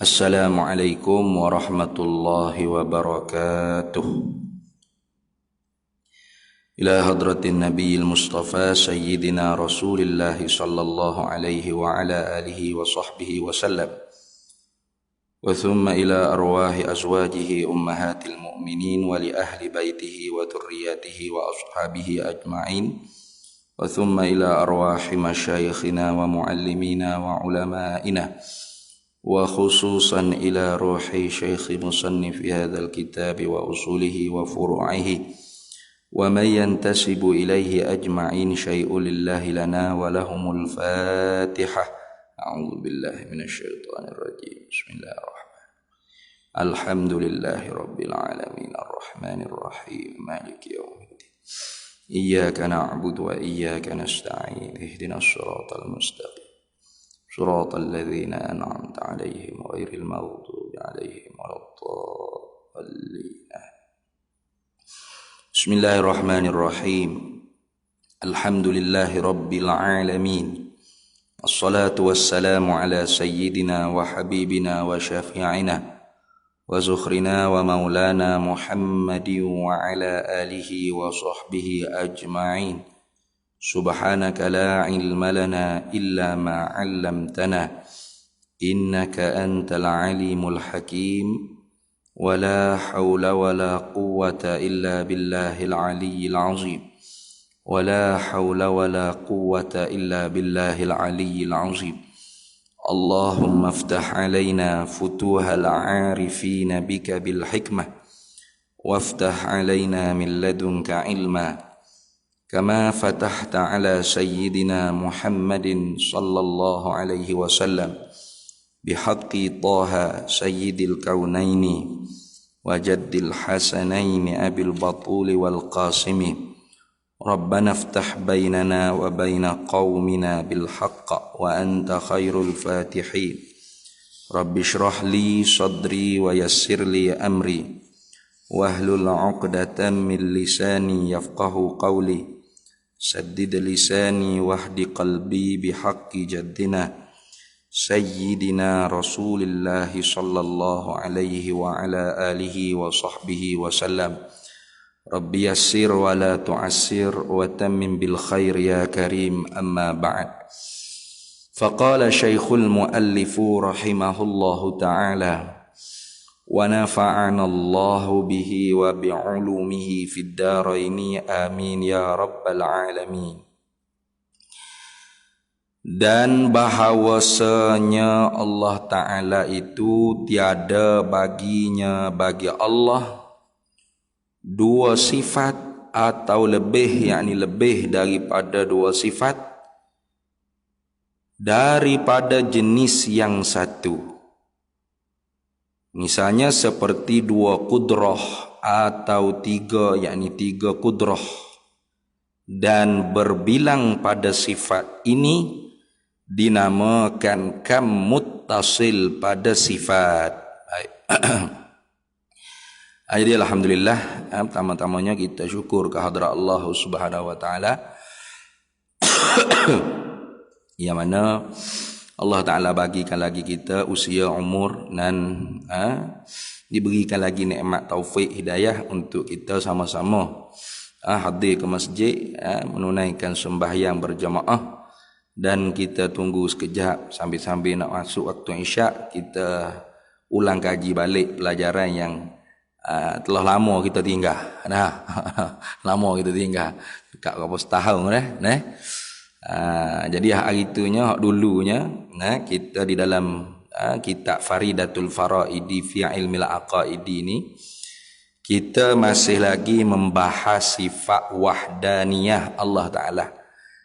Assalamualaikum warahmatullahi wabarakatuh. Ila hadratin nabiyil mustafa sayyidina rasulillah sallallahu alaihi wa ala alihi wa sahbihi wa sallam. Wa thumma ila arwahi azwajihi ummahatil mu'minin wa li ahli baitihi wa dhurriyyatihi wa ashabihi ajma'in. Wa thumma ila arwahi masyayikhina wa muallimina wa ulama'ina. Wa khususan ila ruhi syekhi musannif hadzal kitab wa usulihi wa furu'ihi wa man yantasibu ilaihi ajma'in syai'un lillahi lana wa lahumul fatihah. A'udzu billahi minasyaitonir rajim. Bismillahirrahmanirrahim. Alhamdulillahi rabbil alamin arrahmanir rahim maliki yaumiddin. Iyyaka na'budu wa iyyaka nasta'in. Ihdinas siratal mustaqim. صراط الذين أنعمت عليهم غير المغضوب عليهم ولا الضالين. بسم الله الرحمن الرحيم. الحمد لله رب العالمين. الصلاة والسلام على سيدنا وحبيبنا وشفيعنا وزخرنا ومولانا محمد وعلى آله وصحبه أجمعين. Subhanaka la ilma lana illa ma 'allamtana innaka antal alimul hakim wa la hawla wa la quwwata illa billahil aliyyil azim wa la hawla wa la quwwata illa billahil aliyyil azim. Allahumma iftah alaina futuhal 'arifin bika bil hikmah waftah alaina min ladunka ilma كما فتحت على سيدنا محمد صلى الله عليه وسلم بحق طه سيد الكونين وجد الحسنين أبي البطول والقاسم. ربنا افتح بيننا وبين قومنا بالحق وأنت خير الفاتحين. رب اشرح لي صدري ويسر لي أمري واحلل عقدة من لساني يفقه قولي. سدد لساني واهد قلبي بحق جدنا سيدنا رسول الله صلى الله عليه وعلى آله وصحبه وسلم. رب يسر ولا تعسر وتمم بالخير يا كريم. أما بعد. فقال شيخ المؤلف رحمه الله تعالى ونفعنا الله به وبعلومه في الدارين آمين يا رب العالمين. Dan bahawasanya Allah Ta'ala itu tiada baginya bagi Allah dua sifat atau lebih, yakni lebih daripada dua sifat daripada jenis yang satu. Misalnya seperti dua kudrah atau tiga, yakni tiga kudrah, dan berbilang pada sifat ini dinamakan kam muttasil pada sifat. Jadi alhamdulillah, pertama-tamanya kita syukur kehadrat Allah Subhanahu wa taala yang mana Allah Ta'ala bagikan lagi kita usia, umur dan diberikan lagi nikmat taufik hidayah untuk kita sama-sama hadir ke masjid, menunaikan sembahyang berjamaah. Dan kita tunggu sekejap sambil-sambil nak masuk waktu isyak, kita ulang kaji balik pelajaran yang telah lama kita tinggal. Lama kita tinggal dekat berapa setahun dah. Jadi hari itunya, dulunya, kita di dalam kitab Faridatul Faraidi fi ilmil aqaidi ini, kita masih lagi membahas sifat wahdaniyah Allah Ta'ala,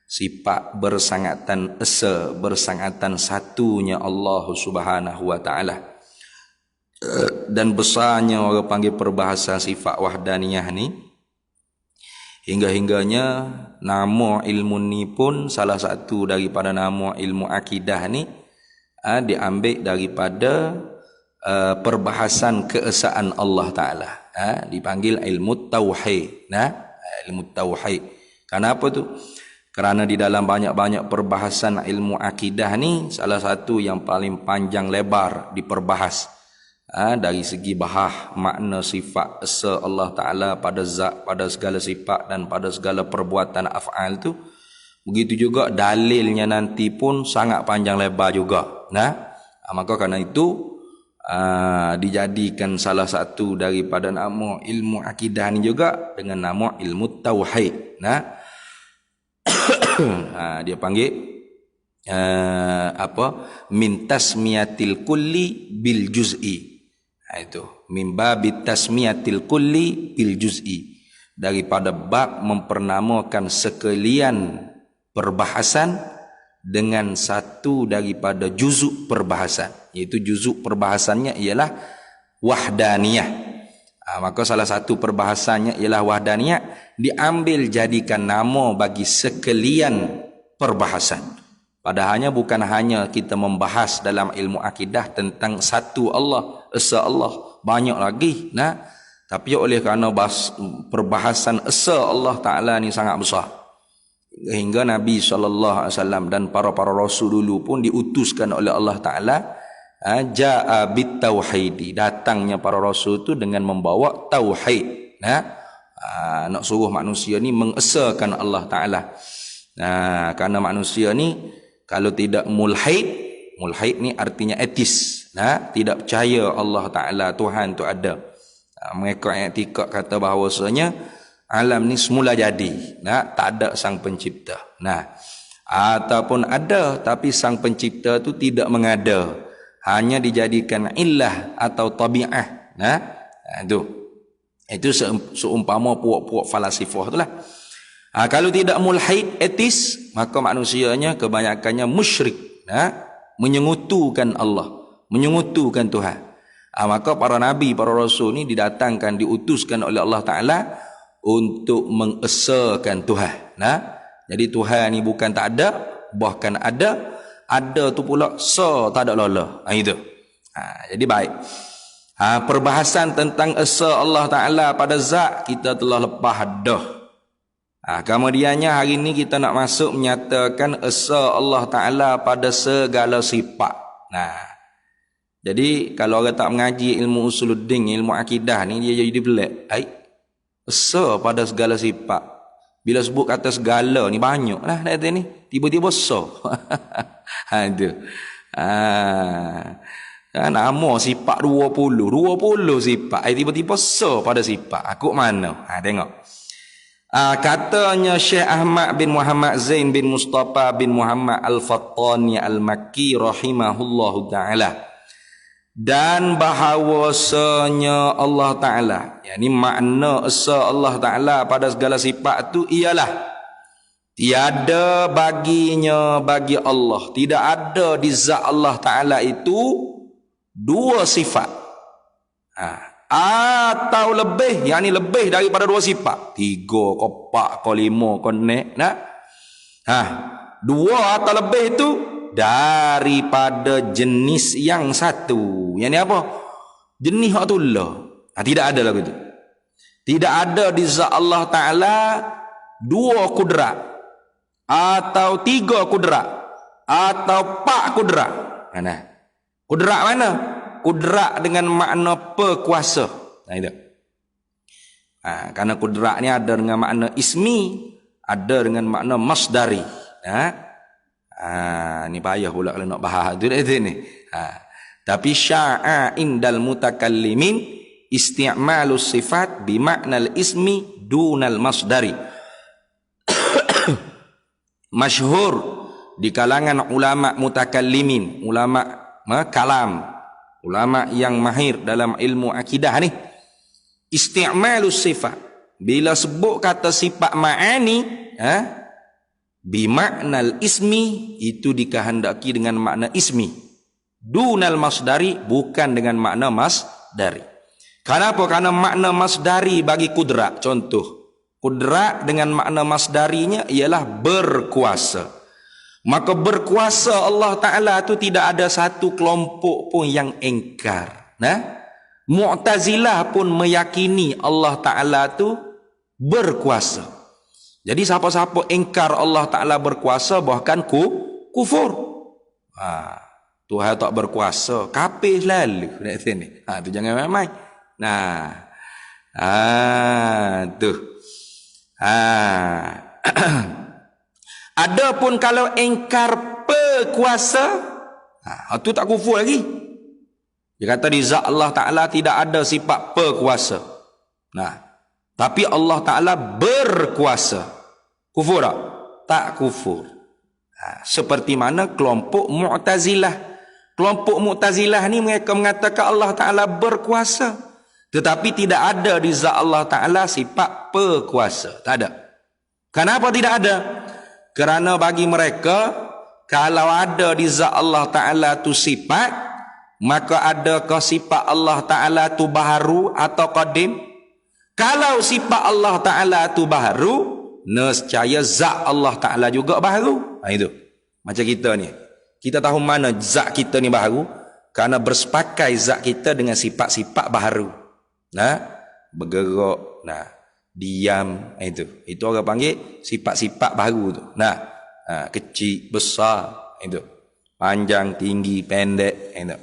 sifat bersangatan esa, bersangatan satunya Allah Subhanahu wa Ta'ala. Dan besarnya orang panggil perbahasan sifat wahdaniyah ni, hingga-hingganya nama ilmu ni pun salah satu daripada nama ilmu akidah ni diambil daripada perbahasan keesaan Allah Ta'ala, dipanggil ilmu tauhid. Ilmu tauhid. Kenapa tu? Kerana di dalam banyak-banyak perbahasan ilmu akidah ni, salah satu yang paling panjang lebar diperbahas dari segi bahas makna sifat esa Allah Ta'ala pada zat, pada segala sifat dan pada segala perbuatan af'al tu. Begitu juga dalilnya nanti pun sangat panjang lebar juga. Maka kerana itu dijadikan salah satu daripada nama ilmu akidah ni juga dengan nama ilmu tauhid. Dia panggil min tasmiyatil kulli bil juz'i. Itu min babit tasmiyatil kulli bil juz'i, daripada bab mempernamakan sekalian perbahasan dengan satu daripada juzuk perbahasan, iaitu juzuk perbahasannya ialah wahdaniyah. Maka salah satu perbahasannya ialah wahdaniyah, diambil jadikan nama bagi sekalian perbahasan. Padahalnya bukan hanya kita membahas dalam ilmu akidah tentang satu Allah, esa Allah, banyak lagi. Tapi oleh kerana perbahasan esa Allah Ta'ala ni sangat besar, hingga Nabi SAW dan para rasul dulu pun diutuskan oleh Allah Ta'ala, ja'a bit tauhidi, datangnya para rasul tu dengan membawa tauhid. Nak suruh manusia ni mengesakan Allah Ta'ala. Kerana manusia ni kalau tidak mulhid ni artinya etis, tidak percaya Allah Ta'ala Tuhan tu ada. Mereka i'tikad kata bahawasanya alam ni semula jadi, tak ada sang pencipta. Ataupun ada tapi sang pencipta tu tidak mengada, hanya dijadikan illah atau tabi'ah. Itu seumpama puak-puak falasifah itulah. Kalau tidak mulhid etis, maka manusianya kebanyakannya musyrik, menyengutukan Allah, menyengutukan Tuhan. Maka para nabi, para rasul ni didatangkan, diutuskan oleh Allah Ta'ala untuk mengesakan Tuhan. Jadi Tuhan ni bukan tak ada, bahkan ada tu pula tak ada lola. Itu. Jadi baik. Perbahasan tentang esa Allah Ta'ala pada zat kita telah lepas dah. Kemudiannya hari ini kita nak masuk menyatakan esa Allah Ta'ala pada segala sifat. Jadi kalau orang tak mengaji ilmu usuluddin, ilmu akidah ni, dia jadi pelik. Esa pada segala sifat. Bila sebut kata segala ni banyak lah ni. Tiba-tiba esa. Itu. Nama sifat 20 sifat. Tiba-tiba esa pada sifat. Aku mana? Tengok. Katanya Syekh Ahmad bin Muhammad Zain bin Mustafa bin Muhammad Al-Fattani Al-Makki rahimahullahu ta'ala, dan bahawasanya Allah Ta'ala, yakni makna esa Allah Ta'ala pada segala sifat itu ialah tiada baginya bagi Allah, tidak ada di zat Allah Ta'ala itu dua sifat atau lebih, yakni lebih daripada dua sifat, 3 ko 4 ko 5 ko 6, dua atau lebih itu daripada jenis yang satu. Yang ni apa? Jenis Allah. Tidak ada lagu itu. Tidak ada di zat Allah Ta'ala 2 kudrat atau 3 kudrat atau 4 kudrat. Kudrat mana? Kudrat dengan makna pekuasa. Itu. Karena kudrat ni ada dengan makna ismi, ada dengan makna masdari. Ni payah pula kalau nak bahas tu ni. Tapi sya'a indal mutakallimin isti'malus sifat bi maknal ismi dunal masdari. Masyhur di kalangan ulama mutakallimin, ulama kalam, ulama yang mahir dalam ilmu akidah ni, isti'malus sifat, bila sebut kata sifat ma'ani bimaknal ismi, itu dikehendaki dengan makna ismi, dunal masdari, bukan dengan makna masdari. Kenapa? Karena makna masdari bagi kudrat, contoh kudrat dengan makna masdarinya ialah berkuasa. Maka berkuasa Allah Ta'ala tu tidak ada satu kelompok pun yang engkar. Mu'tazilah pun meyakini Allah Ta'ala tu berkuasa. Jadi siapa-siapa ingkar Allah Ta'ala berkuasa bahkan kufur. Tuhan tak berkuasa, kafir selalu nak sini. Tu jangan main-main. Nah. Tu. Adapun kalau ingkar berkuasa, tu tak kufur lagi. Dia kata di zat Allah Ta'ala tidak ada sifat berkuasa. Nah, tapi Allah Ta'ala berkuasa. Kufur tak? Tak kufur. Seperti mana kelompok Mu'tazilah. Kelompok Mu'tazilah ni mereka mengatakan Allah Ta'ala berkuasa. Tetapi tidak ada di zat Allah Ta'ala sifat berkuasa. Tak ada. Kenapa tidak ada? Kerana bagi mereka, kalau ada di zat Allah Ta'ala tu sifat, maka adakah sifat Allah Ta'ala tu baharu atau qadim? Kalau sifat Allah Ta'ala tu baharu, nescaya zat Allah Ta'ala juga baharu. Itu. Macam kita ni. Kita tahu mana zat kita ni baharu? Kerana bersepakai zat kita dengan sifat-sifat baharu. Bergerak. Diam. Itu orang panggil sifat-sifat baharu tu. Kecil, besar. Itu. Panjang, tinggi, pendek. Itu.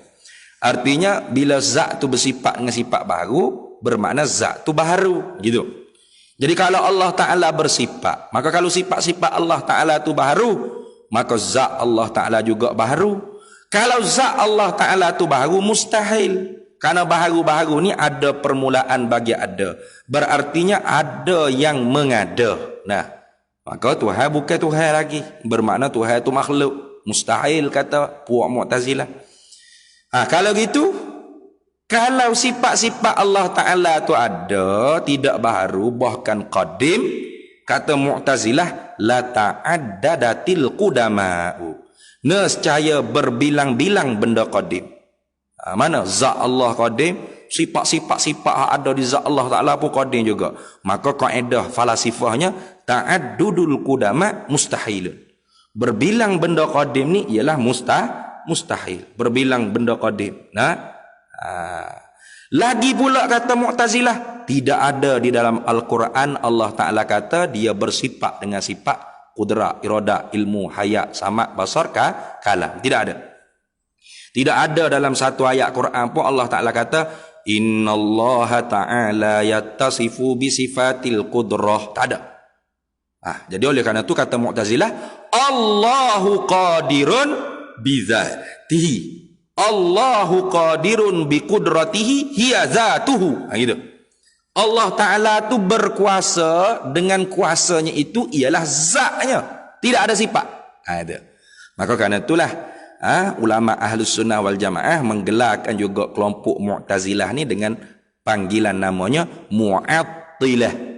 Artinya bila zat tu bersifat dengan sifat baharu, bermakna zat tu baharu. Gitu. Jadi kalau Allah Ta'ala bersifat, maka kalau sifat-sifat Allah Ta'ala tu baharu, maka zat Allah Ta'ala juga baharu. Kalau zat Allah Ta'ala tu baharu, mustahil. Karena baharu-baharu ni ada permulaan bagi ada. Berartinya ada yang mengada. Maka Tuhan bukan Tuhan lagi. Bermakna Tuhan tu makhluk. Mustahil kata puak Mu'tazilah. Kalau gitu, kalau sifat-sifat Allah Ta'ala tu ada, tidak baharu, bahkan qadim, kata Mu'tazilah, la ta'addadatil qudama'u. Nescaya berbilang-bilang benda qadim. Mana? Zat Allah qadim, sifat-sifat ada di zat Allah Ta'ala pun qadim juga. Maka kaedah falasifahnya, ta'addudul qudama' mustahilun. Berbilang benda qadim ni ialah mustahil. Berbilang benda qadim. Lagi pula kata Mu'tazilah, tidak ada di dalam Al-Quran Allah Ta'ala kata dia bersifat dengan sifat qudrat, iradah, ilmu, hayat, samat, basar, kalam. Tidak ada. Tidak ada dalam satu ayat Quran pun Allah Ta'ala kata innallaha ta'ala yattasifu bisifatil qudrah. Tak ada. Jadi oleh kerana itu kata Mu'tazilah, Allahu qadirun bizatihi. Allahu qadirun bi qudratihi hiya zatuhu. Gitu. Allah Ta'ala tu berkuasa, dengan kuasanya itu ialah zatnya. Tidak ada sifat. Itu. Maka kerana itulah ulama Ahlus Sunnah wal Jamaah menggelarkan juga kelompok Mu'tazilah ni dengan panggilan namanya Mu'attilah.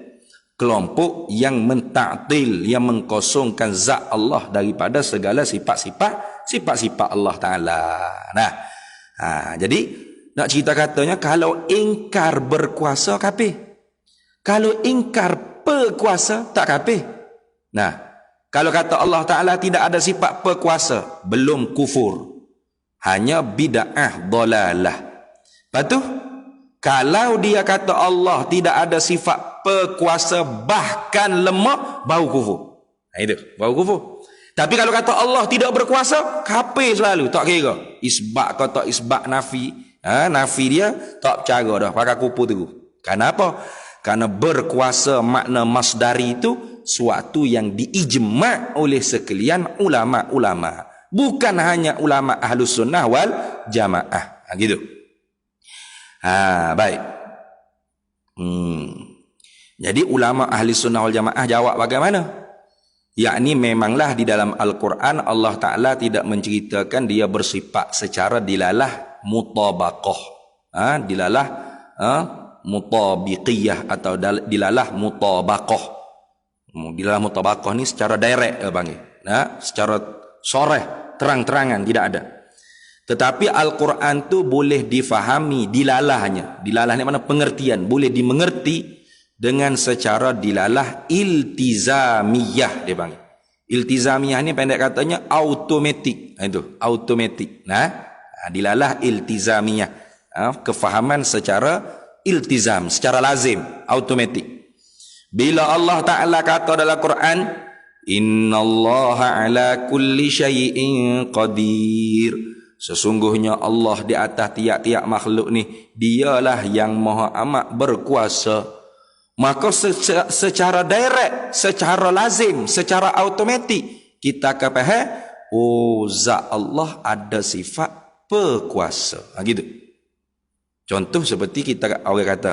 Kelompok yang mentaktil, yang mengkosongkan zat Allah daripada segala sifat-sifat Allah Ta'ala. Jadi nak cerita katanya, kalau ingkar berkuasa kafir. Kalau ingkar berkuasa tak kafir. Kalau kata Allah Ta'ala tidak ada sifat berkuasa, belum kufur. Hanya bid'ah dalalah. Lepas tu, kalau dia kata Allah tidak ada sifat berkuasa bahkan lemah, baru kufur. Itu, baru kufur. Tapi kalau kata Allah tidak berkuasa, kafir selalu, tak kira. Isbat atau tak isbat nafi. Nafi dia tak percaya dah, pakai kupu tu. Kenapa? Karena berkuasa makna masdari itu suatu yang diijma' oleh sekalian ulama-ulama. Bukan hanya ulama Ahlus Sunnah wal Jamaah. Gitu. Baik. Jadi ulama Ahli Sunnah wal Jamaah jawab bagaimana? Yakni memanglah di dalam Al-Quran Allah Ta'ala tidak menceritakan dia bersifat secara dilalah mutabaqah. Dilalah mutabiqiyah atau dilalah mutabaqah. Dilalah mutabaqah ni secara direct panggil. Secara soreh, terang-terangan, tidak ada. Tetapi Al-Quran tu boleh difahami dilalahnya. Dilalah ni mana? Pengertian. Boleh dimengerti dengan secara dilalah iltizamiyah dia panggil. Iltizamiyah ni pendek katanya automatik. Itu, automatik. Dilalah iltizamiyah. Kefahaman secara iltizam, secara lazim, automatik. Bila Allah Ta'ala kata dalam Quran, innallaha ala kulli syai'in qadir. Sesungguhnya Allah di atas tiap-tiap makhluk ni, dialah yang maha amat berkuasa. Maka secara direct, secara lazim, secara automatik kita akan faham, oh zat Allah ada sifat berkuasa. Gitu. Contoh seperti kita orang kata,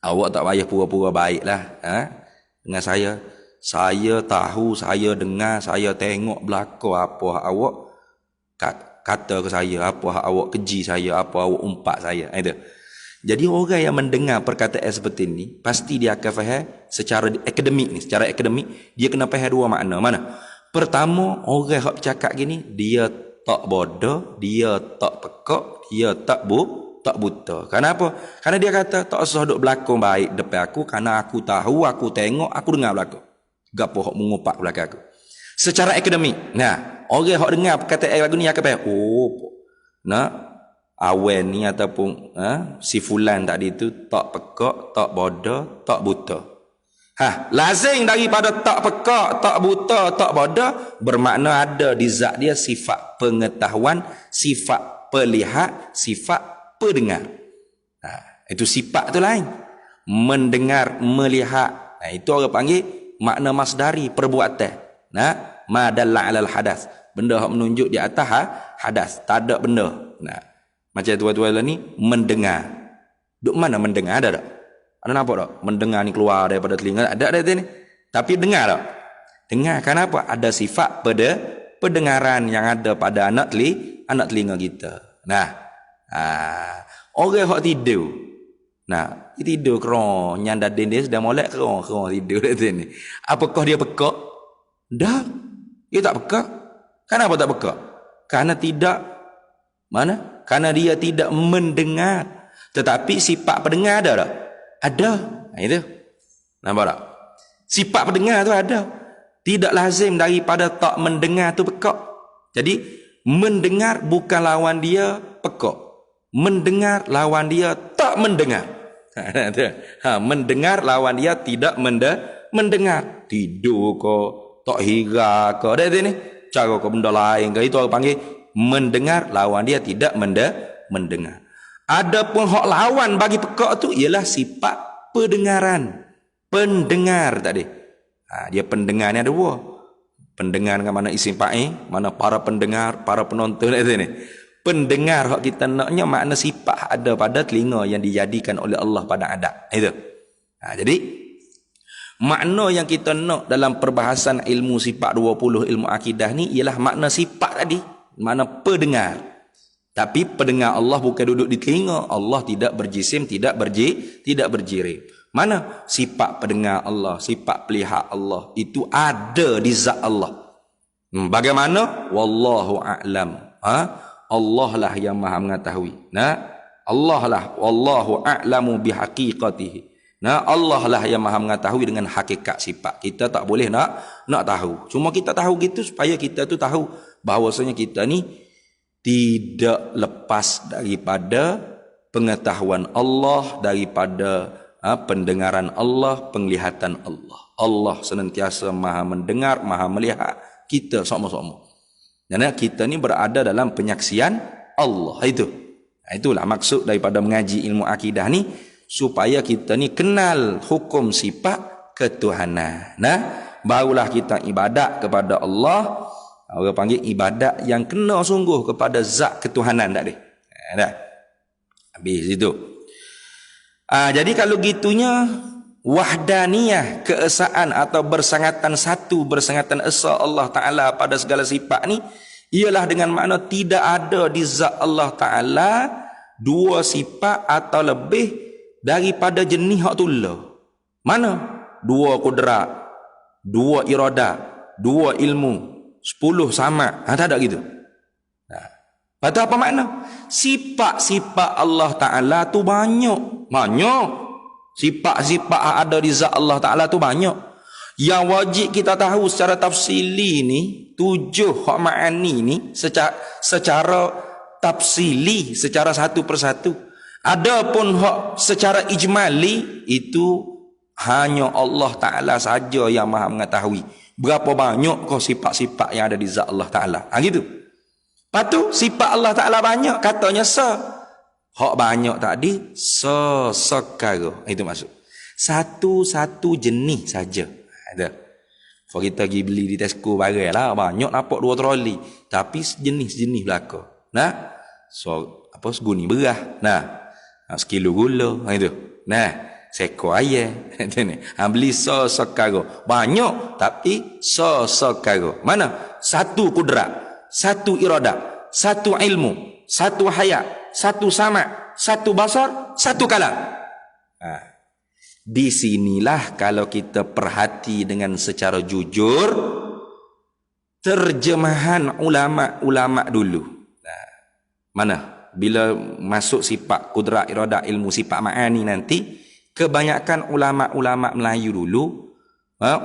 awak tak payah pura-pura baiklah dengan saya. Saya tahu, saya dengar, saya tengok belakang apa awak kata ke saya, apa awak keji saya, apa awak umpat saya. Itu. Jadi orang yang mendengar perkataan seperti ini, pasti dia akan faham secara akademik ni. Secara akademik, dia kena faham dua makna. Mana? Pertama, orang yang cakap gini, dia tak bodoh, dia tak pekak, dia tak buta. Kenapa? Karena dia kata, tak usah duduk belakang baik depan aku, karena aku tahu, aku tengok, aku dengar belakang. Gapo hok mengupak belakang aku. Secara akademik. Nah, orang hok dengar perkataan lagu ni akan faham, oh, nah, awen ni ataupun si fulan tadi tu tak pekak, tak bodoh, tak buta. Lazim daripada tak pekak, tak buta, tak bodoh bermakna ada di zat dia sifat pengetahuan, sifat pelihat, sifat pendengar. Itu sifat tu lain. Mendengar, melihat. Itu orang panggil makna masdari, perbuatan. Ma dalla 'alal hadas. Benda yang menunjuk di atas hadas, tak ada benda. Macam tua-tua ni mendengar. Duk mana mendengar ada tak? Ada nampak tak? Mendengar ni keluar daripada telinga. Ada ni. Tapi dengar tak? Dengar. Kenapa? Ada sifat pada pendengaran yang ada pada anak telinga kita. Orang yang tidur. Dia tidur kerana nyanda dia sedang molek kerana tidur ni. Apakah dia pekak? Dah. Dia tak pekak. Kenapa tak pekak? Karena tidak Karena dia tidak mendengar. Tetapi sifat pendengar ada tak? Ada. Itu. Nampak tak? Sifat pendengar tu ada. Tidak lazim daripada tak mendengar tu pekak. Jadi, mendengar bukan lawan dia pekak. Mendengar lawan dia tak mendengar. Mendengar lawan dia tidak mendengar. Tidur ke, tak hira ke. Ada ni. Cara ke benda lain ke. Itu orang panggil mendengar lawan dia tidak mendengar. Adapun hak lawan bagi pekak tu ialah sifat pendengaran. Pendengar tadi. Dia pendengar ni ada dua. Pendengar dengan mana isim fa'il, mana para pendengar, para penonton ni. Pendengar hak kita naknya makna sifat ada pada telinga yang dijadikan oleh Allah pada adat. Itu. Jadi makna yang kita nak dalam perbahasan ilmu sifat 20 ilmu akidah ni ialah makna sifat tadi. Mana pendengar. Tapi pendengar Allah bukan duduk di telinga. Allah tidak berjisim, tidak berjirim. Mana sifat pendengar Allah, sifat pelihat Allah itu ada di zat Allah. Bagaimana? Wallahu a'lam. Allah lah yang maha mengetahui. Allah lah wallahu a'lamu bihaqiqatihi. Allah lah yang maha mengetahui dengan hakikat sifat. Kita tak boleh nak tahu. Cuma kita tahu gitu supaya kita tu tahu bahawasanya kita ni tidak lepas daripada pengetahuan Allah, daripada pendengaran Allah, penglihatan Allah. Allah senantiasa maha mendengar, maha melihat kita sama-sama. Dan kita ni berada dalam penyaksian Allah. Itulah maksud daripada mengaji ilmu akidah ni, supaya kita ni kenal hukum sifat ketuhanan. Barulah kita ibadat kepada Allah. Orang panggil ibadat yang kena sungguh kepada zat ketuhanan tak ada. Habis itu. Jadi kalau gitunya wahdaniyah, keesaan atau bersangatan satu, bersangatan esa Allah Ta'ala pada segala sifat ni ialah dengan makna tidak ada di zat Allah Ta'ala dua sifat atau lebih daripada jenis hak tula. Mana? Dua kudrat, dua iradat, dua ilmu, 10 sama. Tak ada gitu. Patut apa makna? Sifat-sifat Allah Ta'ala tu banyak. Sifat-sifat ada di zat Allah Ta'ala tu banyak. Yang wajib kita tahu secara tafsili ni, 7 hak ma'ani ni secara tafsili, secara satu persatu. Adapun hak secara ijmali itu Hanya Allah Ta'ala saja yang maha mengetahui berapa banyak kau sifat-sifat yang ada di zat Allah Ta'ala. Gitu. Lepas tu sifat Allah Ta'ala banyak, katanya hak banyak tadi sesekara. Itu maksud. Satu-satu jenis saja. Ada. Kalau kita pergi beli di Tesco barang lah, banyak nampak 2 troli, tapi jenis-jenis belaka. Nah, seguni berah. Nah, sekilo gula, itu. Nah, seekor ayam. Beli sesekara. Banyak tapi sesekara. Mana? Satu kudrat, satu iradat, satu ilmu, satu hayat, satu sama', satu basar, satu kalam. Di sinilah kalau kita perhati dengan secara jujur terjemahan ulama-ulama dulu. Mana? Bila masuk sifat kudrat, iradat, ilmu, sifat ma'ani nanti, kebanyakan ulama-ulama Melayu dulu,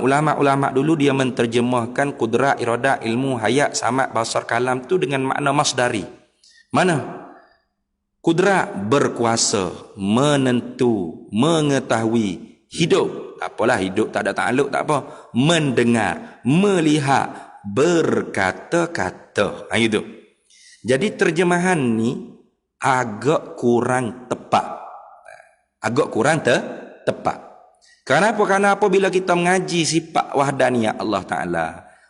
ulama-ulama dulu dia menterjemahkan kudrat, iradat, ilmu, hayat, sama', basar, kalam tu dengan makna masdari. Mana? Kudrat berkuasa, menentu, mengetahui, hidup. Tak apalah hidup tak ada takluk, tak apa. Mendengar, melihat, berkata-kata. Itu. Jadi terjemahan ni agak kurang tepat. Agak kurang tepat. Kenapa? Kerana apabila kita mengaji sifat wahdaniyah Allah Ta'ala,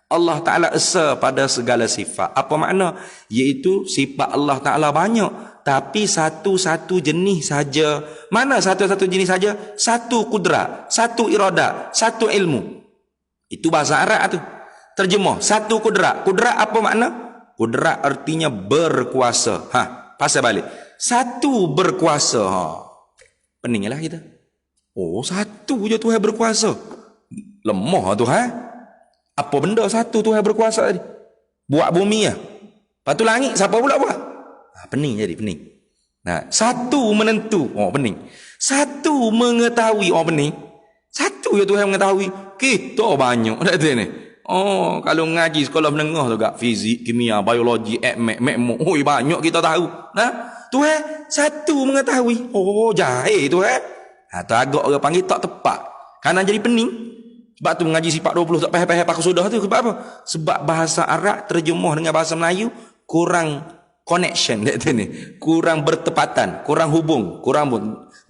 Allah Ta'ala esa pada segala sifat. Apa makna? Iaitu sifat Allah Ta'ala banyak, tapi satu-satu jenis saja. Mana satu-satu jenis saja? Satu kudrat, satu iradat, satu ilmu. Itu bahasa Arab tu. Terjemah, satu kudrat. Kudrat apa makna? Kudrat artinya berkuasa. Pasal balik. Satu berkuasa. Peninglah kita. Oh, satu je Tuhan berkuasa. Lemah Tuhan. Apa benda satu Tuhan berkuasa tadi? Buat bumi ya. Lepas tu langit siapa pula buat? Pening jadi pening. Nah, satu menentu. Oh, pening. Satu mengetahui. Oh, pening. Satu je Tuhan mengetahui. Kita banyak dah tu ni. Oh, kalau ngaji sekolah menengah tu gak fizik, kimia, biologi, makmu. Oh, banyak kita tahu. Nah, Tuhan satu mengetahui. Oh, jahil Tuhan. Tu agak orang panggil tak tepat. Karena jadi pening. Sebab tu mengaji sifat 20 tak payah-payah pakai sudah tu. Sebab apa? Sebab bahasa Arab terjemuh dengan bahasa Melayu kurang connection kata ni. Kurang bertepatan, kurang hubung, kurang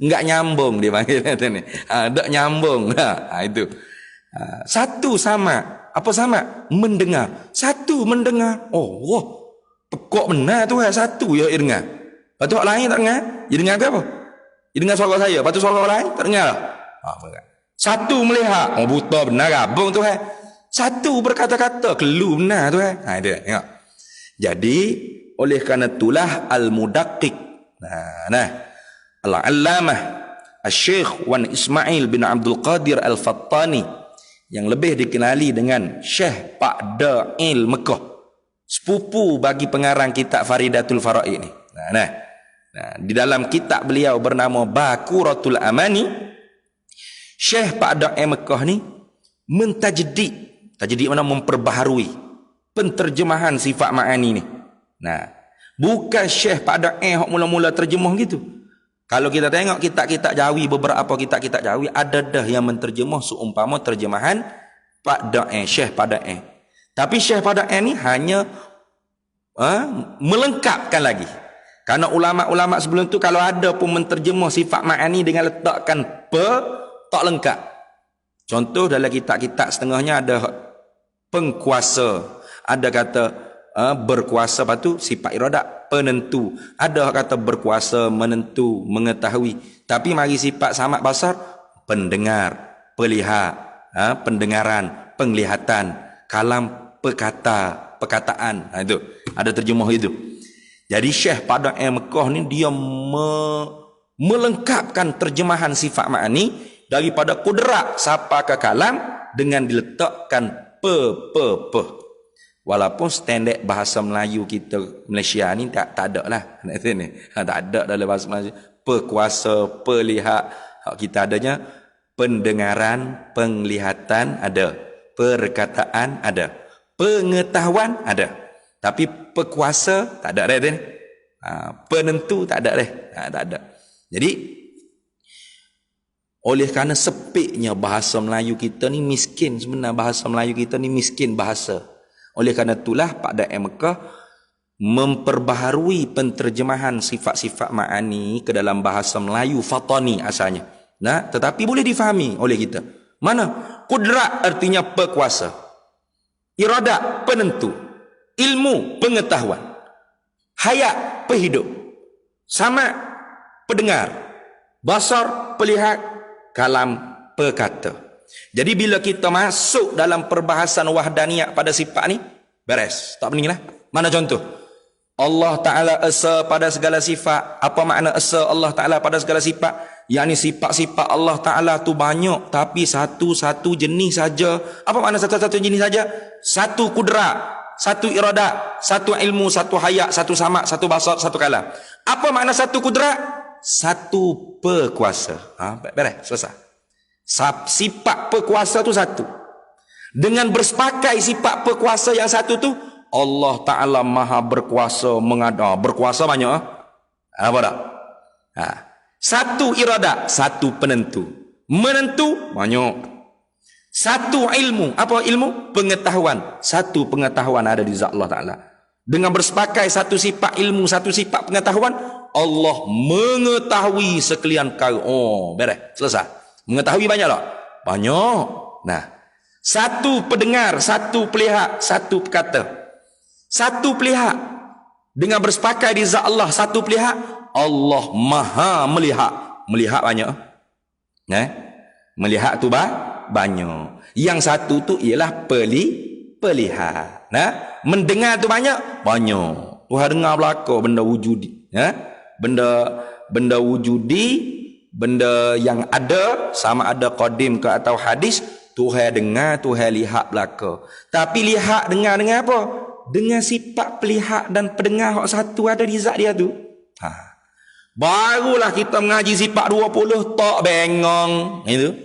enggak nyambung dia panggil kata ni. Tak nyambung. Itu. Satu sama. Apa sama? Mendengar. Satu mendengar. Oh, wah. Pekok benar tu satu ya dengar. Lepas tu orang lain tak dengar. Dia dengar apa? Dia dengar suara saya. Lepas tu suara orang lain tak dengar. Satu melihat. Oh, buta benar gabung tu Satu berkata-kata. Kelu benar tu Itu tengok. Jadi oleh kerana itulah al-mudaqiq. Al-allamah Al-Syekh Wan Ismail bin Abdul Qadir Al-Fattani yang lebih dikenali dengan Syekh Pak Da'il Mekah, sepupu bagi pengarang kitab Faridatul Faraid ni. Di dalam kitab beliau bernama Baquratul Amani, Syekh Pak Da'il Mekah ni tajdid mana memperbaharui penterjemahan sifat ma'ani ni. Bukan Syekh Pak Da'il hok mula-mula terjemah gitu. Kalau kita tengok kitab-kitab Jawi, beberapa kitab-kitab Jawi ada dah yang menterjemah seumpama terjemahan Pak Da'il, Syekh Pak Da'il. Tapi Syekh Pak Da'il ni hanya melengkapkan lagi. Karena ulama-ulama sebelum tu kalau ada pun menterjemah sifat ma'ani dengan letakkan tak lengkap. Contoh dalam kitab-kitab setengahnya ada pengkuasa, ada kata berkuasa, lepas tu sifat iradat penentu, ada kata berkuasa, menentu, mengetahui. Tapi mari sifat samak basar, pendengar, pelihat, pendengaran, penglihatan, kalam, perkataan. Itu ada terjemah itu. Jadi Syekh Pak Da'il Mekah ni dia melengkapkan terjemahan sifat ma'ani daripada kudrat sampai ke kalam dengan diletakkan walaupun standard bahasa Melayu kita Malaysia ni tak ada lah. Tak ada dalam bahasa Melayu. Perkuasa, pelihat, kita adanya pendengaran, penglihatan ada, perkataan ada, pengetahuan ada. Tapi perkuasa tak ada dah. Penentu tak ada dah. Tak ada. Jadi Oleh kerana sepiknya bahasa Melayu kita ni miskin, sebenarnya bahasa Melayu kita ni miskin bahasa. Oleh kerana itulah Pak Daim Mekah memperbaharui penterjemahan sifat-sifat ma'ani ke dalam bahasa Melayu Fatani asalnya. Nah, tetapi boleh difahami oleh kita. Mana? Kudrat artinya berkuasa. Iradat penentu. Ilmu pengetahuan. Hayat penghidup. Sama pendengar. Basar pelihat. Kalam perkata. Jadi bila kita masuk dalam perbahasan wahdaniyat pada sifat ni, beres. Tak pening lah. Mana contoh? Allah Ta'ala esa pada segala sifat. Apa makna esa Allah Ta'ala pada segala sifat? Yang ni sifat-sifat Allah Ta'ala tu banyak, tapi satu-satu jenis saja. Apa makna satu-satu jenis saja? Satu kudrat, satu iradat, satu ilmu, satu hayat, satu samak, satu basar, satu kalam. Apa makna satu kudrat? Satu perkuasa. Beres, selesai. Sifat perkuasa tu satu. Dengan bersepakai sifat perkuasa yang satu tu, Allah Ta'ala maha berkuasa mengada. Berkuasa banyak. Apa tak? Satu iradat, satu penentu. Menentu banyak. Satu ilmu. Apa ilmu? Pengetahuan. Satu pengetahuan ada di zat Allah Ta'ala. Dengan bersepakai satu sifat ilmu, satu sifat pengetahuan, Allah mengetahui sekalian perkara. Oh, beres. Selesai. Mengetahui banyak tak? Banyak. Nah, satu pendengar, satu pelihat, satu perkata. Satu pelihat. Dengan bersepakai di zat Allah, satu pelihat, Allah maha melihat. Melihat banyak. Melihat tu banyak. Yang satu tu ialah pelihat. Mendengar tu banyak. Banyak. Tuhan dengar belaka benda wujudi. Benda wujudi, benda yang ada, sama ada qadim ke atau hadis, Tuhan dengar, Tuhan lihat belaka. Tapi lihat dengar dengan apa? Dengan sifat pelihat dan pendengar hak satu ada di zat dia tu. Barulah kita mengaji sifat 20 tak bengong. Itu.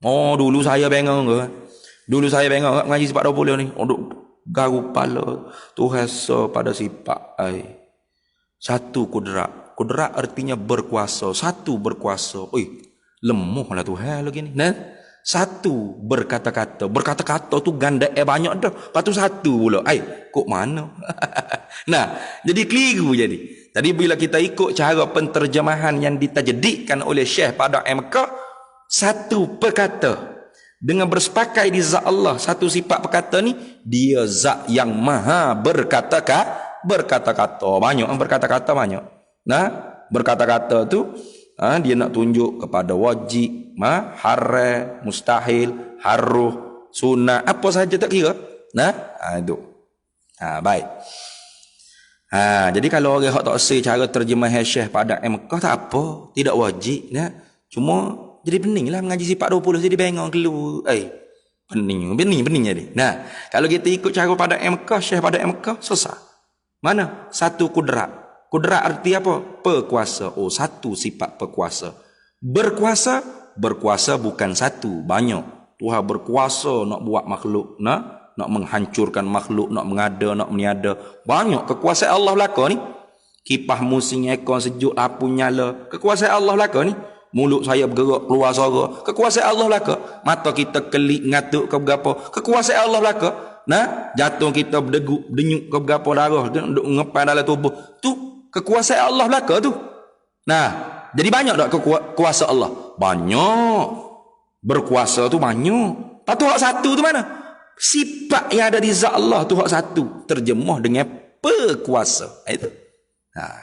Oh, dulu saya bengong ke? Dulu saya bengong mengaji sifat 20 ni. Duk garu kepala. Tuhan pada sifat satu kudrat. Kudrat artinya berkuasa. Satu berkuasa. Lemahlah Tuhan lagi ni. Satu berkata-kata. Berkata-kata tu ganda banyak dah. Lepas tu satu pula. Kok mana? Nah, jadi keliru jadi. Jadi bila kita ikut cara penterjemahan yang ditajdidkan oleh Syekh pada Mekah, satu perkata dengan bersepakai di zat Allah, satu sifat perkata ni, dia zat yang maha berkata-kata. Banyak berkata-kata banyak. Nah, berkata-kata tu dia nak tunjuk kepada wajib, haram, mustahil, haruh, sunat, apa saja tak kira. Itu. Baik. Jadi kalau orang hak tak say cara terjemah Syekh pada Mekah tak apa, tidak wajib. Cuma jadi peninglah mengaji sifat 20 jadi bengong keluar. Pening jadi. Nah, kalau kita ikut cara pada Mekah, Syekh pada Mekah, selesai. Mana? Satu kudrat. Kudrat arti apa? Perkuasa. Oh, satu sifat perkuasa. Berkuasa bukan satu, banyak. Tuhan berkuasa nak buat makhluk, nak menghancurkan makhluk, nak mengada, nak meniada. Banyak kekuasaan Allah belaka ni. Kipas musim ekor sejuk, lampu nyala. Kekuasaan Allah belaka ni. Mulut saya bergerak keluar suara. Kekuasaan Allah belaka. Mata kita kelip ngatuk ke berapa. Kekuasaan Allah belaka. Jantung kita berdegup, berdenyuk ke berapa darah, duk ngepan dalam tubuh. Tu kekuasaan Allah belaka tu. Jadi banyak tak kuasa Allah? Banyak. Berkuasa tu banyak. Lepas tu hak satu tu mana? Sifat yang ada di zat Allah tu hak satu. Terjemah dengan perkuasa. Itu.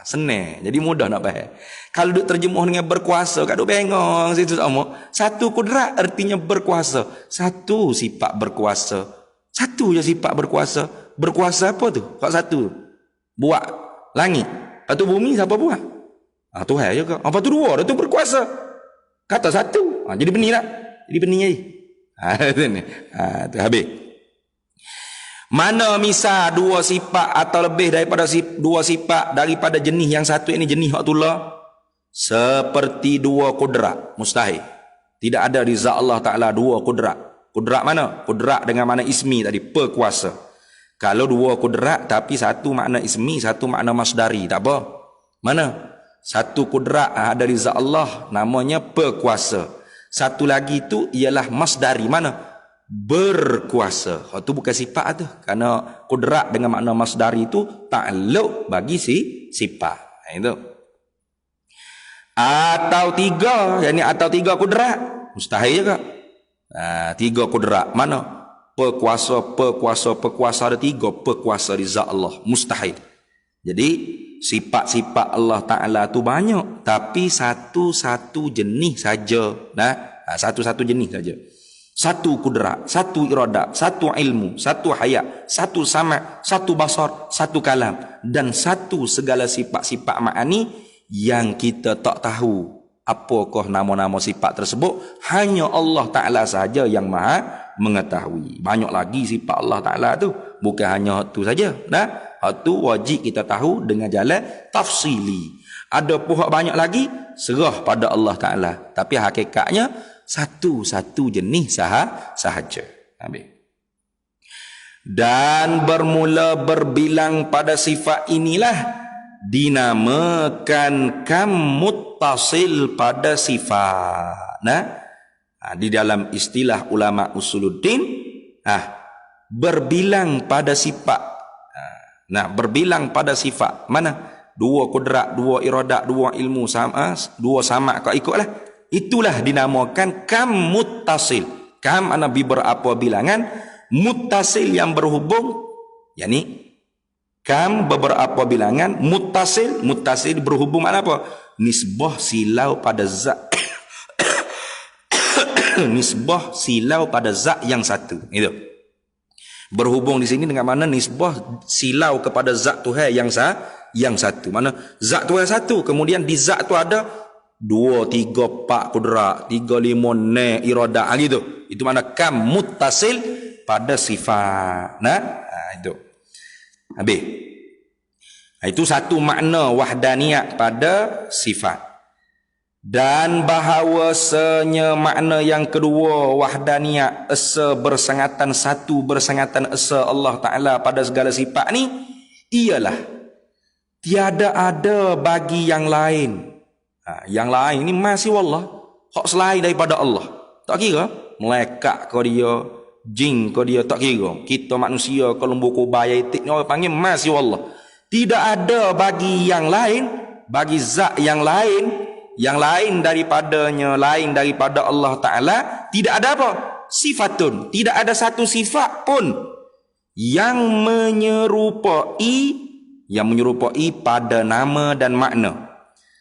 Senang. Jadi mudah nak faham. Kalau duk terjemah dengan berkuasa, kat duk bengong situ sama. Satu kudrat artinya berkuasa. Satu sifat berkuasa. Satu je sifat berkuasa. Berkuasa apa tu? Hak satu. Buat langit. Lepas tu bumi siapa buat? Tuhan juga. Apa tu dua? Dah tu berkuasa. Kata satu. Jadi benih lah. Jadi benih je. Tu habis. Mana misal dua sifat atau lebih daripada dua sifat daripada jenis yang satu ini, jenis hak tulah, seperti dua kudrat, mustahil. Tidak ada di zat Allah Ta'ala dua kudrat. Kudrat mana? Kudrat dengan makna ismi tadi, perkuasa. Kalau dua kudrat tapi satu makna ismi, satu makna masdari, tak apa. Mana? Satu kudrat ada di zat Allah namanya perkuasa. Satu lagi tu ialah masdari, mana? Berkuasa. Itu bukan sifat tu. Kerana kudrat dengan makna masdari itu takluk bagi sifat. Itu. Atau tiga, yakni atau tiga kudrat. Mustahil juga. Tiga kudrat. Mana? Perkuasa ada tiga. Perkuasa di zat Allah. Mustahil. Jadi sifat-sifat Allah Ta'ala tu banyak. Tapi satu-satu jenis saja. Satu-satu jenis saja. Satu kudrat, satu iradat, satu ilmu, satu hayat, satu sama', satu basar, satu kalam, dan satu segala sifat-sifat ma'ani yang kita tak tahu apakah nama-nama sifat tersebut. Hanya Allah Ta'ala sahaja yang maha mengetahui. Banyak lagi sifat Allah Ta'ala tu, bukan hanya itu saja. Itu wajib kita tahu dengan jalan tafsili. Ada pun banyak lagi, serah pada Allah Ta'ala. Tapi hakikatnya satu-satu jenis sahaja. Dan bermula berbilang pada sifat inilah dinamakan kam muttasil pada sifat. Di dalam istilah ulama usuluddin, berbilang pada sifat. Berbilang pada sifat mana? Dua kudrat, dua iradat, dua ilmu sama, dua sama kau ikutlah. Itulah dinamakan kam muttasil. Kam anabi berapa bilangan, muttasil yang berhubung, yakni kam beberapa bilangan, muttasil berhubung mana apa? Nisbah silau pada zat. Nisbah silau pada zat yang satu. Itu. Berhubung di sini dengan mana nisbah silau kepada zat Tuhan yang satu. Mana zat Tuhan satu, kemudian di zat tu ada 2, 3, 4 kudrat, 3, 5 iradah gitu. Itu mana kam muttasil pada sifat. Itu. Habis. Itu satu makna wahdaniyat pada sifat. Dan bahawasanya makna yang kedua wahdaniyat, esa bersangatan, satu bersangatan esa Allah Ta'ala pada segala sifat ni, ialah tiada ada bagi yang lain. Yang lain ni masih wallah, hak selain daripada Allah. Tak kira malaikat kau dia, jin kau dia, tak kira. Kita manusia kalau lembu kubaya itik ni orang panggil masih wallah. Tidak ada bagi yang lain, bagi zat yang lain daripadanya, lain daripada Allah Ta'ala, tidak ada apa? Sifatun. Tidak ada satu sifat pun yang menyerupai pada nama dan makna.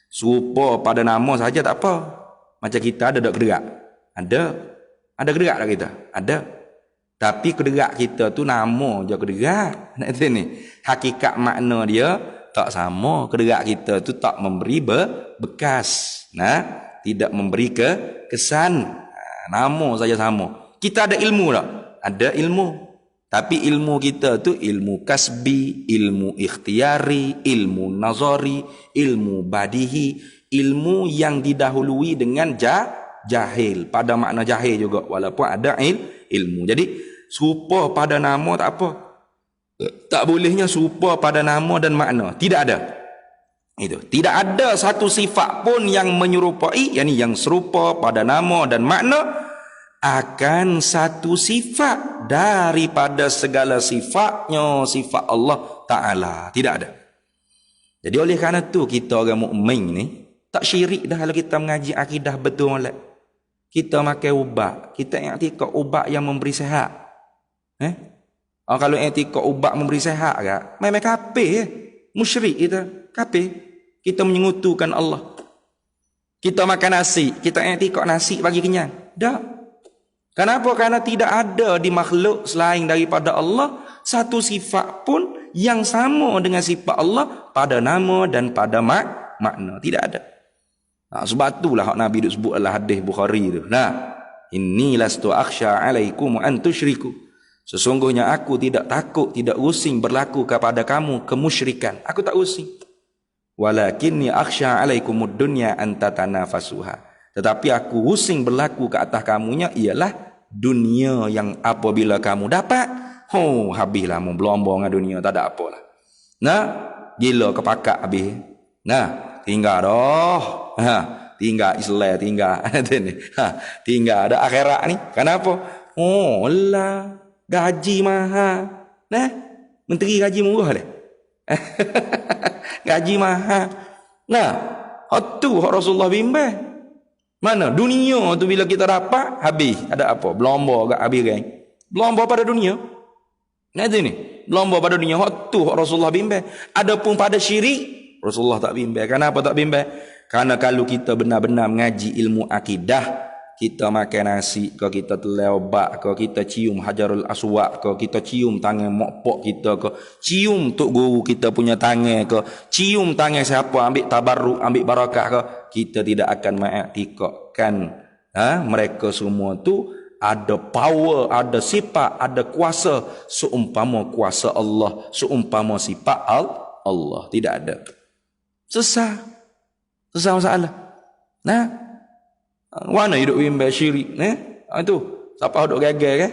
Serupa pada nama saja tak apa. Macam kita ada gerak. Ada gerak tak kita? Ada. Tapi kederak kita tu nama je kederak. Nak tahu ni. Hakikat makna dia tak sama. Kederak kita tu tak memberi bekas. Tidak memberi kesan. Nama saja sama. Kita ada ilmu tak? Ada ilmu. Tapi ilmu kita tu ilmu kasbi, ilmu ikhtiyari, ilmu nazari, ilmu badihi, ilmu yang didahului dengan jahil. Pada makna jahil juga, walaupun ada ilmu. Jadi serupa pada nama tak apa. Tak bolehnya serupa pada nama dan makna. Tidak ada. Itu. Tidak ada satu sifat pun yang menyerupai, yakni yang serupa pada nama dan makna akan satu sifat daripada segala sifatnya, sifat Allah Ta'ala. Tidak ada. Jadi oleh kerana tu kita orang mukmin ni tak syirik dah kalau kita mengaji akidah betul molek. Kita makan ubat, kita i'tikad ubat yang memberi sihat. Kalau i'tikad ubat memberi sihat ke, memang kafir musyrik kita, kafir. Kita menyekutukan Allah. Kita makan nasi, kita i'tikad nasi bagi kenyang. Tak. Kenapa? Karena tidak ada di makhluk selain daripada Allah satu sifat pun yang sama dengan sifat Allah pada nama dan pada makna. Tidak ada. Sebab itulah hak Nabi duk sebut dalam hadis Bukhari tu. Inni lastu akhsha alaikum an tusyriku. Sesungguhnya aku tidak takut, tidak using berlaku kepada kamu kemusyrikan. Aku tak using. Walakinni akhsha alaikumud dunya an tatanafasuha. Tetapi aku using berlaku ke atas kamunya ialah dunia yang apabila kamu dapat, habislah mu belombong dengan dunia, tak ada apalah. Gila kepakat habis. Tinggal dah. tinggal Islam, tinggal tinggal ada akhirat ni. Kenapa? Oh lah, gaji mahal. Nah, menteri gaji murah dah. Gaji mahal. Nah, tu Rasulullah bimbang. Mana dunia tu bila kita dapat habis, ada apa? Berlomba agak habis kan. Berlomba pada dunia. Nanti ni, berlomba pada dunia. Tu Rasulullah bimbang. Adapun pada syirik, Rasulullah tak bimbang. Kenapa tak bimbang? Karena kalau kita benar-benar mengaji ilmu akidah, kita makan nasi, ke kita telai obat, ke kita cium hajarul aswad, ke kita cium tangan mokpok kita, ke cium tok guru kita punya tangan, ke cium tangan siapa ambil tabarruk, ambil barakah, ke kita tidak akan mengiktikadkan mereka semua tu ada power, ada sifat, ada kuasa seumpama kuasa Allah, seumpama sifat Allah. Tidak ada. Sesat masalah. Nah, mana hidup bimbang syirik itu siapa duk gagal kan.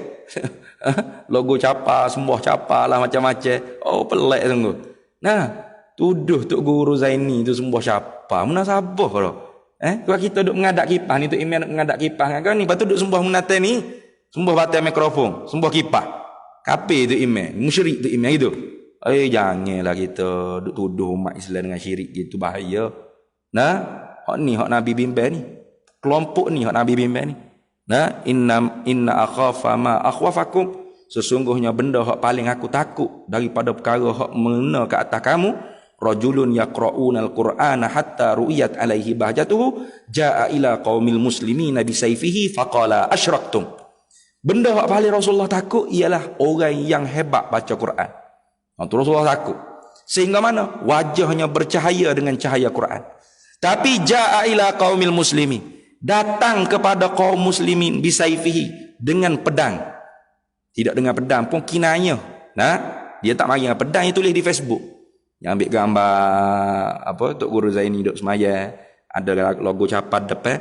Logo capa, sembah capa lah macam-macam. Oh pelik sungguh. Nah, tuduh tok guru Zaini tu sembah capa. Munasabah kalau kalau kita duk mengadak kipas ni, tok Imam duk mengadak kipas kan ni, patut duk sembah menate ni, sembah batai mikrofon, sembah kipas. Kape tu Imam, musyrik tu Imam itu. Janganlah kita duk tuduh umat Islam dengan syirik gitu, bahaya. Nah, hak ni hak Nabi bimbang ni. Kelompok ni hak Nabi bimbang ni. Nah, inna akhafa ma akhwafakum. Sesungguhnya benda hak paling aku takut daripada perkara hak mengena ke atas kamu, rajulun yaqra'una al-Qur'ana hatta ru'iyat alaihi bahjatuhu jaa ila qaumil muslimin bi sayfihi faqala asyraktum. Benda hak paling Rasulullah takut ialah orang yang hebat baca Quran. Itu Rasulullah takut. Sehingga mana? Wajahnya bercahaya dengan cahaya Quran. Tapi jaa ila qaumil muslimin, datang kepada kaum muslimin bisayfihi, dengan pedang. Tidak dengan pedang pun kinanya. Nah, dia tak mari dengan pedang, dia tulis di Facebook. Yang ambil gambar apa Tok Guru Zaini duk semaya, ada logo capat depan.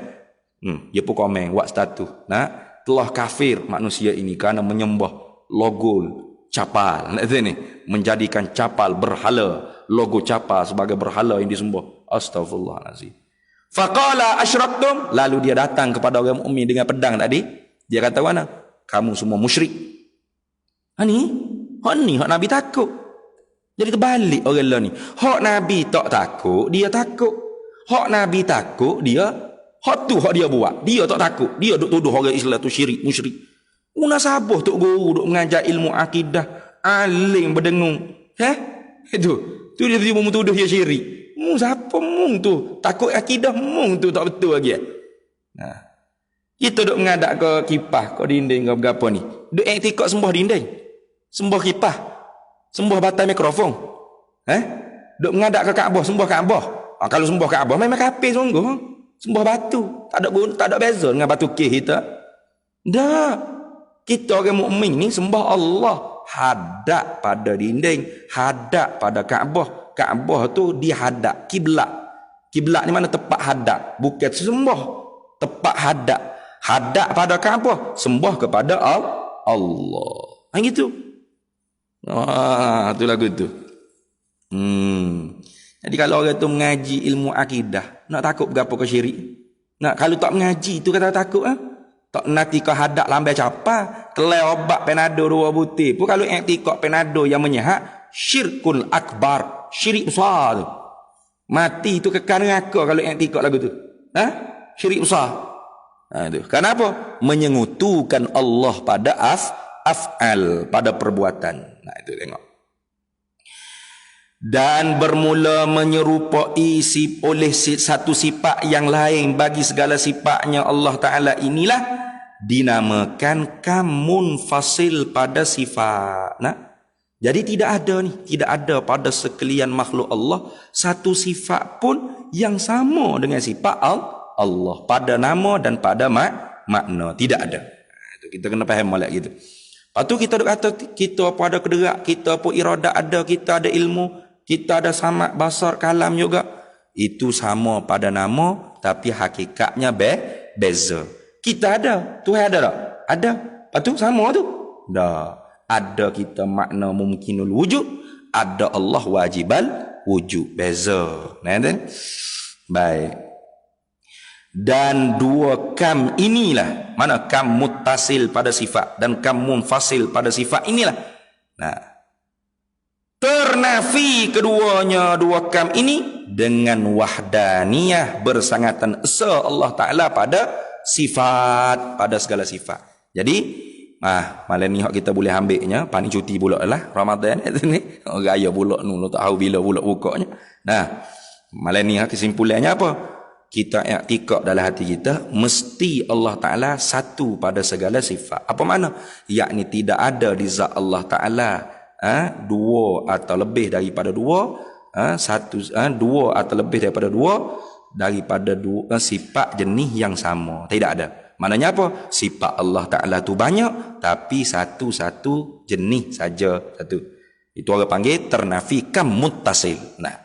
Dia pun komen buat status. Nah, telah kafir manusia ini kerana menyembah logo capal. Nak ni menjadikan capal berhala, logo capal sebagai berhala yang disembah. Astaghfirullahalazim. Faqala asyraktum, lalu dia datang kepada orang mukmin dengan pedang tadi. Dia kata mana? Kamu semua musyrik. Hak Nabi takut. Jadi terbalik orang lah ni. Hak Nabi tak takut, dia takut. Hak Nabi takut, dia hak tu hak dia buat. Dia tak takut. Dia duk tuduh orang Islam tu syirik, musyrik. Munasabah tok guru duk mengajar ilmu akidah, alim berdengung. Itu. Tu dia tiba tuduh dia syirik. Siapa mung tu? Takut akidah mung tu tak betul lagi. Nah. Kita duk mengadak ke kipas, ke dinding ke berapa ni. Duk iktikad sembah dinding. Sembah kipas. Sembah batai mikrofon. Duk mengadak ke Kaabah, sembah Kaabah. Kalau sembah Kaabah memang kafir sungguh. Sembah batu. Tak ada beza dengan batu keh kita. Dah. Kita orang mukmin ni sembah Allah. Hadap pada dinding, hadap pada Kaabah. Kaabah tu dihadap kiblat. Kiblat ni mana tempat hadap, bukan sembah. Tempat hadap. Hadap pada Kaabah, sembah kepada Allah. Gitu. Tu lagu tu. Jadi kalau orang tu mengaji ilmu akidah, nak takut berapa ke syirik? Nak kalau tak mengaji tu kata takut tak nanti kau hadap lambai capa, kelai obat penado 2 butir. Pun kalau iktikad penado yang menyehat, syirkul akbar, syirik besar tu. Mati tu kekal neraka kalau iktikad lagu tu. Syirik besar. Tu. Kenapa? Menyengutukan Allah pada af'al, pada perbuatan. Nah itu tengok. Dan bermula menyerupai oleh satu sifat yang lain bagi segala sifatnya Allah Ta'ala inilah dinamakan kamunfasil pada sifat. Jadi tidak ada pada sekalian makhluk Allah satu sifat pun yang sama dengan sifat Allah pada nama dan pada makna. Tidak ada. Itu kita kena faham molek gitu. Lepas tu kita kata kita apa ada kederak, kita apa iradat ada, kita ada ilmu, kita ada samak, basar, kalam juga. Itu sama pada nama tapi hakikatnya beza. Kita ada, Tuhan ada tak? Ada. Lepas tu sama tu. Dah. Ada kita makna mumkinul wujud, ada Allah wajibal wujud. Beza. Baik. Dan dua kam inilah, mana kam muttasil pada sifat dan kam munfasil pada sifat inilah. Nah, ternafi keduanya dua kam ini dengan wahdaniyah, bersangatan esa Allah Ta'ala pada sifat, pada segala sifat. Jadi malam ni kita boleh ambilnya, pani cuti pula lah Ramadan ni. Raya pula nu tak tahu bila pula bukanya. Nah, malam ni kesimpulannya apa? Kita i'tikad dalam hati kita mesti Allah Ta'ala satu pada segala sifat. Apa makna? Yakni tidak ada di zat Allah Ta'ala dua atau lebih daripada dua, dua atau lebih daripada dua daripada dua sifat jenis yang sama. Tidak ada. Maknanya apa? Sifat Allah Ta'ala tu banyak tapi satu-satu jenis saja satu. Itu orang panggil ternafikan muttasil. Nah,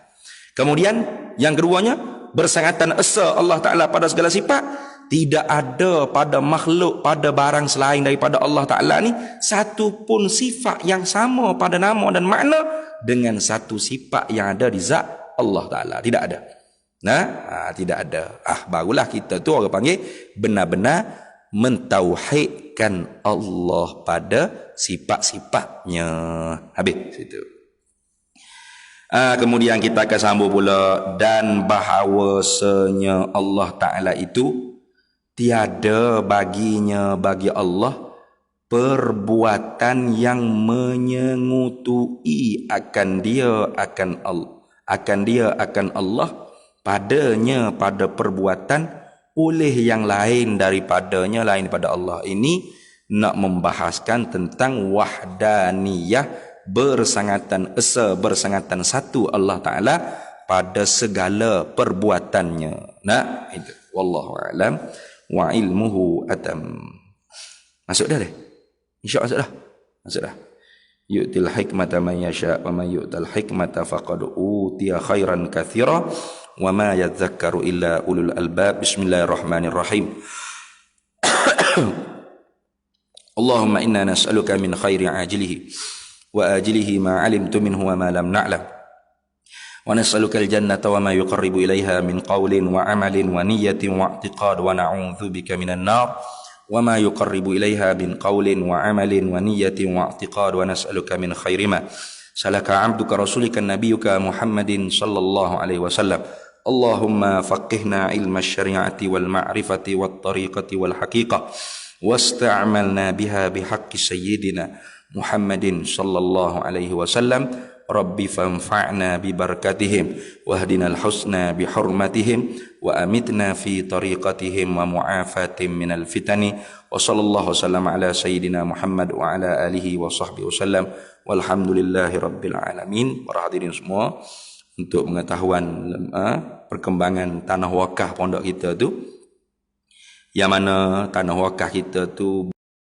kemudian yang keduanya, bersangatan esa Allah Ta'ala pada segala sifat. Tidak ada pada makhluk, pada barang selain daripada Allah Ta'ala ni satu pun sifat yang sama pada nama dan makna dengan satu sifat yang ada di zat Allah Ta'ala. Tidak ada. Nah, tidak ada. Barulah kita tu orang panggil benar-benar mentauhidkan Allah pada sifat-sifatnya. Habis situ. Kemudian kita akan sambung pula, dan bahawasanya Allah Ta'ala itu tiada baginya bagi Allah perbuatan yang menyengutui akan dia akan Allah padanya pada perbuatan oleh yang lain daripadanya, lain daripada Allah. Ini nak membahaskan tentang wahdaniyah, bersangatan esa, bersangatan satu Allah Ta'ala pada segala perbuatannya. Nah, itu. Wallahu a'lam wa ilmuhu atam. Masuk dah deh? InsyaAllah masuk dah. Yu'til hikmata man yasha' wa man yu'tal hikmata faqad utiya khairan katsira wa ma yadhakkaru illa ulul albab. Bismillahirrahmanirrahim. Allahumma inna nas'aluka min khairi ajilihi wa ajilihi ma alimtu minhu wa ma lam na'lam wa nas'aluka al-jannata wa ma yuqarribu ilaiha min qawlin wa amalin wa niyyatin wa i'tiqad wa na'udzu bika minan nar wa ma yuqarribu ilaiha min qawlin wa amalin wa niyyatin wa i'tiqad wa nas'aluka min khairi ma salaka 'abduka rasulika nabiyyuka Muhammadin sallallahu alaihi wasallam. Allahumma faqihna ilma syari'ati wal ma'rifati wat tariqati wal haqiqah wasta'malna biha bihaqqi sayyidina Muhammadin sallallahu alaihi wasallam. Rabbi fanfa'na bi barakatihim wahdinal husna bi hurmatihim wa amitna fi tariqatihim wa mu'afatim minal fitani wa sallallahu wasallam ala sayyidina Muhammad wa ala alihi wa sahbihi wasallam walhamdulillahi rabbil alamin. Para hadirin semua, untuk pengetahuan perkembangan tanah wakaf pondok kita tu, yang mana tanah wakaf kita tu